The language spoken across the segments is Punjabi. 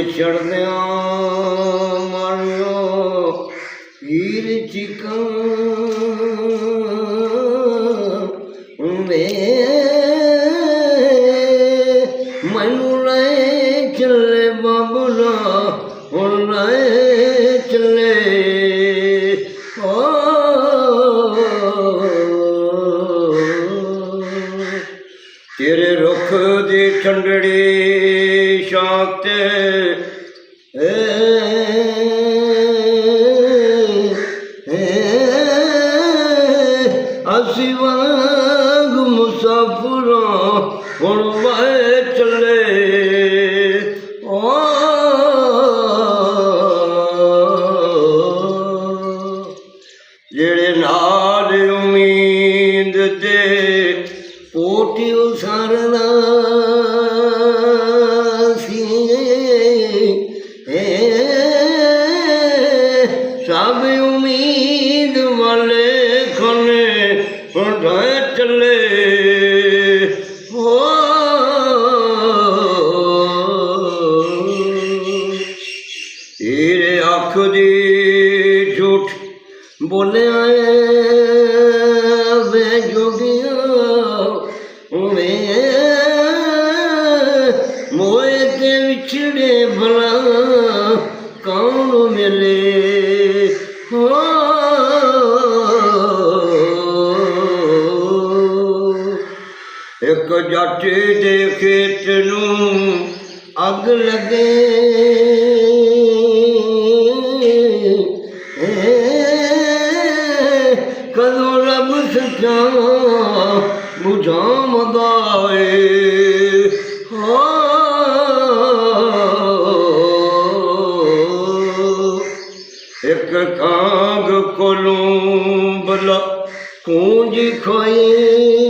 ਛੜਦਿਆਂ ਮਾਰਿਓ ਹੀਰ ਚੀਕਾਂ ਵੇ ਮੈਨੂੰ ਲੈ ਚੱਲੇ ਬਾਬੁਲਾ ਹੁਣ ਲੈ ਚੱਲੇ ਤੇਰੇ ਰੁੱਖ ਦੀ ਠੰਡੜੀ ਛਾਂ ਤੇ ਅਸੀਂ ਵਾਂਗ ਮੁਸਾਫਰਾਂ ਹੁਣ ਵਾਏ ਚੱਲੇ ਜਿਹੜੇ ਨਾਲ ਉਮੀਦ ਦੇ ਪੋਟੀ ਉਸਾਰਨਾ ਸੀ ਸਭ ਉਮੀਦ ਵਾਲੇ ਖਾਨੇ ਹੁਣ ਚੱਲੇ ਤੇਰੇ ਅੱਖ ਦੀ ਝੂਠ ਬੋਲਿਆ ਵੇ ਜੋਗੀਆਂ ਵੇ ਮੋਏ ਤੇ ਵਿਛੜੇ ਭਲਾ ਕੌਣ ਮਿਲੇ ਇੱਕ ਜੱਟ ਦੇ ਖੇਤ ਨੂੰ ਅੱਗ ਲੱਗੇ ਕਦੋਂ ਰੱਬ ਸੱਚਾ ਬੁਝਾਉਂਦਾ ਏ ਇੱਕ ਕਾਂਗ ਕੋਲੋਂ ਬਲਾ ਕੂੰਜ ਖੋਏ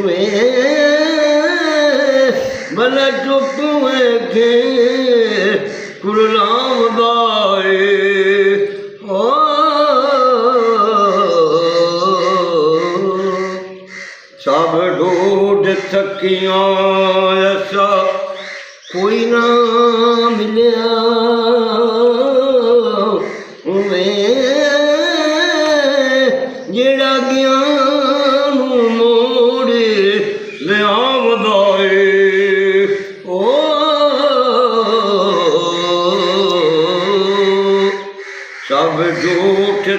ਵੇ ਬਲਾ ਚੁੱਪ ਵੇਖੇ ਕੁਰਲਾਉਂਦਾ ਏ ਸਭ ਢੂੰਡ ਥੱਕੀਆਂ ਐਸਾ ਕੋਈ ਨਾ ਮਿਲਿਆ